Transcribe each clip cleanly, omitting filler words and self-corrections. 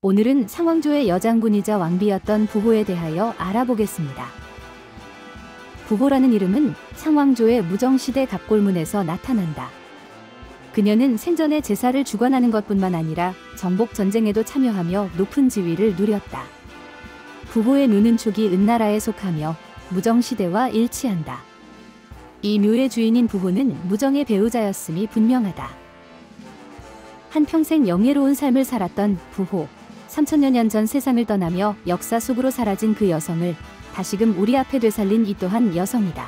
오늘은 상왕조의 여장군이자 왕비였던 부호에 대하여 알아보겠습니다. 부호라는 이름은 상왕조의 무정시대 갑골문에서 나타난다. 그녀는 생전에 제사를 주관하는 것뿐만 아니라 정복 전쟁에도 참여하며 높은 지위를 누렸다. 부호의 묘는 초기 은나라에 속하며 무정시대와 일치한다. 이 묘의 주인인 부호는 무정의 배우자였음이 분명하다. 한평생 영예로운 삶을 살았던 부호, 3000여 년 전 세상을 떠나며 역사 속으로 사라진 그 여성을 다시금 우리 앞에 되살린 이 또한 여성이다.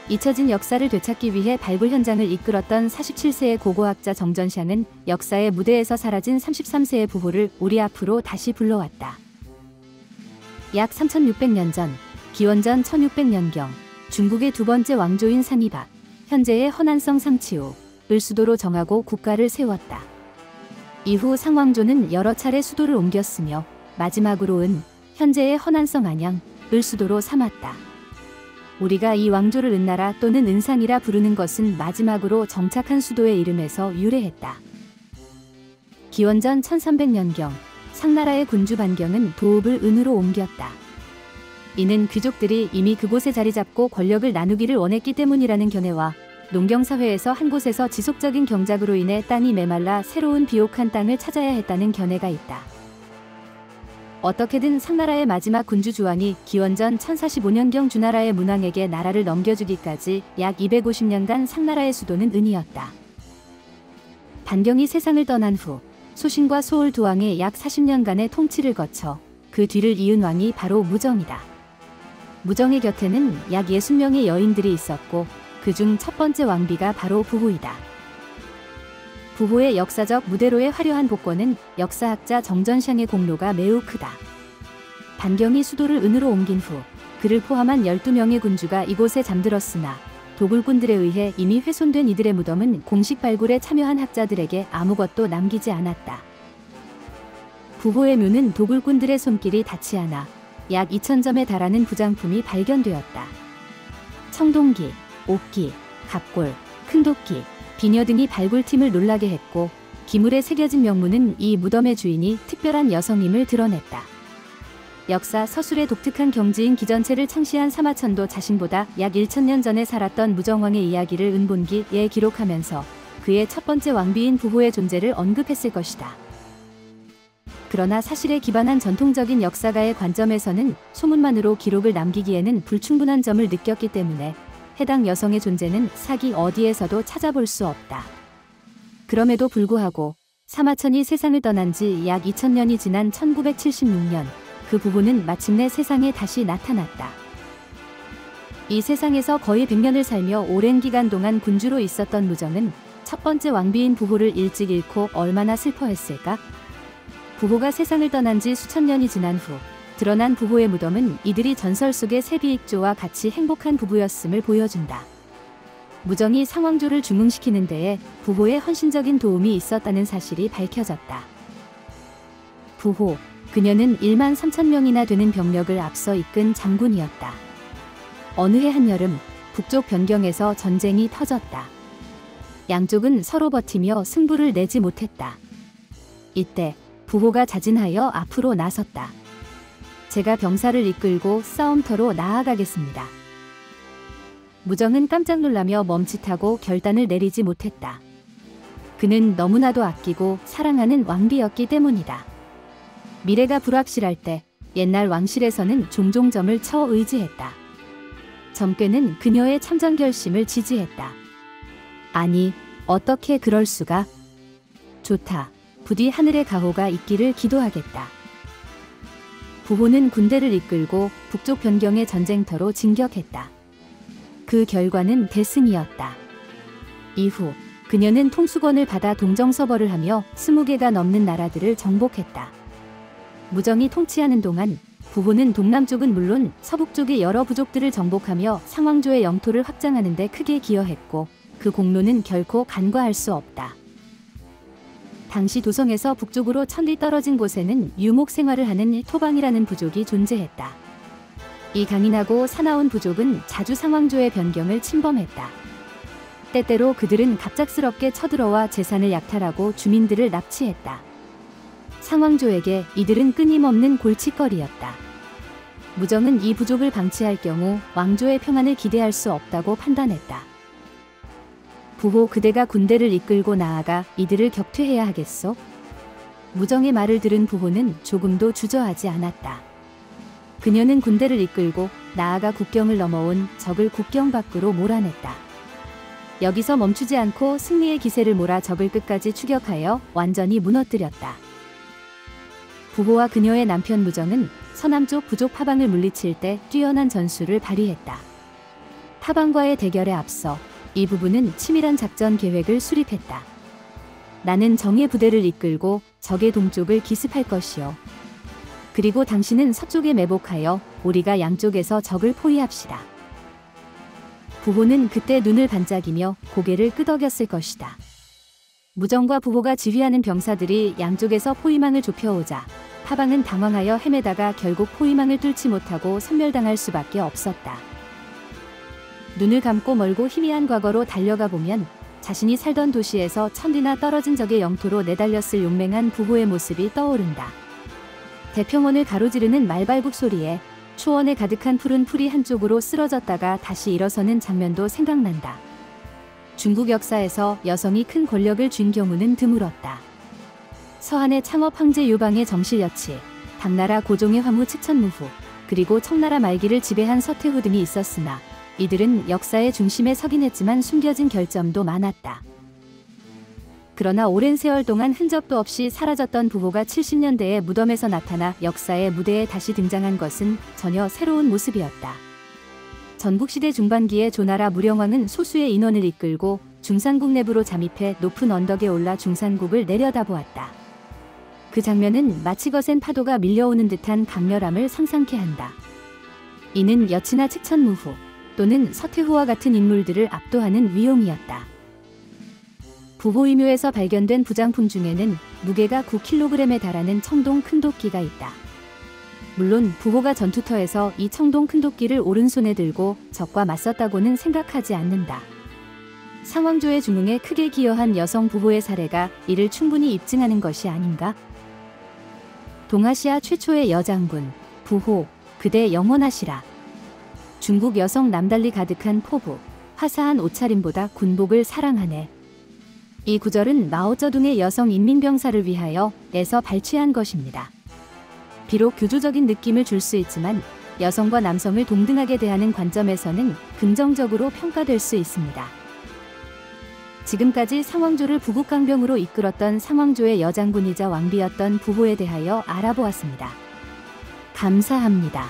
잊혀진 역사를 되찾기 위해 발굴 현장을 이끌었던 47세의 고고학자 정전샹은 역사의 무대에서 사라진 33세의 부호를 우리 앞으로 다시 불러왔다. 약 3600년 전, 기원전 1600년경, 중국의 두 번째 왕조인 사니박, 현재의 허난성 상치우를 수도로 정하고 국가를 세웠다. 이후 상왕조는 여러 차례 수도를 옮겼으며 마지막으로는 현재의 허난성 안양을 수도로 삼았다. 우리가 이 왕조를 은나라 또는 은상이라 부르는 것은 마지막으로 정착한 수도의 이름에서 유래했다. 기원전 1300년경, 상나라의 군주 반경은 도읍을 은으로 옮겼다. 이는 귀족들이 이미 그곳에 자리 잡고 권력을 나누기를 원했기 때문이라는 견해와 농경사회에서 한 곳에서 지속적인 경작으로 인해 땅이 메말라 새로운 비옥한 땅을 찾아야 했다는 견해가 있다. 어떻게든 상나라의 마지막 군주 주왕이 기원전 1045년경 주나라의 문왕에게 나라를 넘겨주기까지 약 250년간 상나라의 수도는 은이었다. 반경이 세상을 떠난 후 소신과 소울 두 왕의 약 40년간의 통치를 거쳐 그 뒤를 이은 왕이 바로 무정이다. 무정의 곁에는 약 60명의 여인들이 있었고 그중 첫 번째 왕비가 바로 부호이다. 부호의 역사적 무대로의 화려한 복권은 역사학자 정전샹의 공로가 매우 크다. 반경이 수도를 은으로 옮긴 후 그를 포함한 12명의 군주가 이곳에 잠들었으나 도굴꾼들에 의해 이미 훼손된 이들의 무덤은 공식 발굴에 참여한 학자들에게 아무것도 남기지 않았다. 부호의 묘는 도굴꾼들의 손길이 닿지 않아 약 2000점에 달하는 부장품이 발견되었다. 청동기, 옥기, 갑골, 큰도끼, 비녀 등이 발굴팀을 놀라게 했고 기물에 새겨진 명문은 이 무덤의 주인이 특별한 여성임을 드러냈다. 역사 서술의 독특한 경지인 기전체를 창시한 사마천도 자신보다 약 1000년 전에 살았던 무정왕의 이야기를 은본기에 기록하면서 그의 첫 번째 왕비인 부호의 존재를 언급했을 것이다. 그러나 사실에 기반한 전통적인 역사가의 관점에서는 소문만으로 기록을 남기기에는 불충분한 점을 느꼈기 때문에 해당 여성의 존재는 사기 어디에서도 찾아볼 수 없다. 그럼에도 불구하고 사마천이 세상을 떠난 지 약 2000년이 지난 1976년 그 부호는 마침내 세상에 다시 나타났다. 이 세상에서 거의 100년을 살며 오랜 기간 동안 군주로 있었던 무정은 첫 번째 왕비인 부호를 일찍 잃고 얼마나 슬퍼했을까? 부호가 세상을 떠난 지 수천 년이 지난 후 드러난 부호의 무덤은 이들이 전설 속의 세비익조와 같이 행복한 부부였음을 보여준다. 무정이 상왕조를 중흥시키는 데에 부호의 헌신적인 도움이 있었다는 사실이 밝혀졌다. 부호, 그녀는 1만 3,000명이나 되는 병력을 앞서 이끈 장군이었다. 어느 해 한여름, 북쪽 변경에서 전쟁이 터졌다. 양쪽은 서로 버티며 승부를 내지 못했다. 이때 부호가 자진하여 앞으로 나섰다. 제가 병사를 이끌고 싸움터로 나아가겠습니다. 무정은 깜짝 놀라며 멈칫하고 결단을 내리지 못했다. 그는 너무나도 아끼고 사랑하는 왕비였기 때문이다. 미래가 불확실할 때 옛날 왕실에서는 종종 점을 쳐 의지했다. 점괘는 그녀의 참전 결심을 지지했다. 아니, 어떻게 그럴 수가? 좋다. 부디 하늘의 가호가 있기를 기도하겠다. 부호는 군대를 이끌고 북쪽 변경의 전쟁터로 진격했다. 그 결과는 대승이었다. 이후 그녀는 통수권을 받아 동정서벌을 하며 20개가 넘는 나라들을 정복했다. 무정이 통치하는 동안 부호는 동남쪽은 물론 서북쪽의 여러 부족들을 정복하며 상왕조의 영토를 확장하는 데 크게 기여했고 그 공로는 결코 간과할 수 없다. 당시 도성에서 북쪽으로 1000리 떨어진 곳에는 유목 생활을 하는 토방이라는 부족이 존재했다. 이 강인하고 사나운 부족은 자주 상왕조의 변경을 침범했다. 때때로 그들은 갑작스럽게 쳐들어와 재산을 약탈하고 주민들을 납치했다. 상황조에게 이들은 끊임없는 골칫거리였다. 무정은 이 부족을 방치할 경우 왕조의 평안을 기대할 수 없다고 판단했다. 부호, 그대가 군대를 이끌고 나아가 이들을 격퇴해야 하겠소? 무정의 말을 들은 부호는 조금도 주저하지 않았다. 그녀는 군대를 이끌고 나아가 국경을 넘어온 적을 국경 밖으로 몰아냈다. 여기서 멈추지 않고 승리의 기세를 몰아 적을 끝까지 추격하여 완전히 무너뜨렸다. 부호와 그녀의 남편 무정은 서남쪽 부족 파방을 물리칠 때 뛰어난 전술을 발휘했다. 파방과의 대결에 앞서 이 부부는 치밀한 작전 계획을 수립했다. 나는 정예 부대를 이끌고 적의 동쪽을 기습할 것이요. 그리고 당신은 서쪽에 매복하여 우리가 양쪽에서 적을 포위합시다. 부호는 그때 눈을 반짝이며 고개를 끄덕였을 것이다. 무정과 부호가 지휘하는 병사들이 양쪽에서 포위망을 좁혀오자 파방은 당황하여 헤매다가 결국 포위망을 뚫지 못하고 섬멸당할 수밖에 없었다. 눈을 감고 멀고 희미한 과거로 달려가 보면 자신이 살던 도시에서 천리나 떨어진 적의 영토로 내달렸을 용맹한 부호의 모습이 떠오른다. 대평원을 가로지르는 말발굽 소리에 초원에 가득한 푸른 풀이 한쪽으로 쓰러졌다가 다시 일어서는 장면도 생각난다. 중국 역사에서 여성이 큰 권력을 쥔 경우는 드물었다. 서한의 창업 황제 유방의 정실여치, 당나라 고종의 화무 측천무후, 그리고 청나라 말기를 지배한 서태후 등이 있었으나 이들은 역사의 중심에 서긴 했지만 숨겨진 결점도 많았다. 그러나 오랜 세월 동안 흔적도 없이 사라졌던 부호가 70년대에 무덤에서 나타나 역사의 무대에 다시 등장한 것은 전혀 새로운 모습이었다. 전국시대 중반기에 조나라 무령왕은 소수의 인원을 이끌고 중산국 내부로 잠입해 높은 언덕에 올라 중산국을 내려다보았다. 그 장면은 마치 거센 파도가 밀려오는 듯한 강렬함을 상상케 한다. 이는 여치나 측천무후 또는 서태후와 같은 인물들을 압도하는 위용이었다. 부호이묘에서 발견된 부장품 중에는 무게가 9kg에 달하는 청동 큰도끼가 있다. 물론 부호가 전투터에서 이 청동 큰도끼를 오른손에 들고 적과 맞섰다고는 생각하지 않는다. 상황조의 중흥에 크게 기여한 여성 부호의 사례가 이를 충분히 입증하는 것이 아닌가? 동아시아 최초의 여장군, 부호, 그대 영원하시라. 중국 여성 남달리 가득한 포부, 화사한 옷차림보다 군복을 사랑하네. 이 구절은 마오쩌둥의 여성 인민병사를 위하여 에서 발췌한 것입니다. 비록 교조적인 느낌을 줄 수 있지만 여성과 남성을 동등하게 대하는 관점에서는 긍정적으로 평가될 수 있습니다. 지금까지 상황조를 부국강병으로 이끌었던 상황조의 여장군이자 왕비였던 부호에 대하여 알아보았습니다. 감사합니다.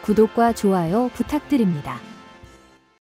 구독과 좋아요 부탁드립니다.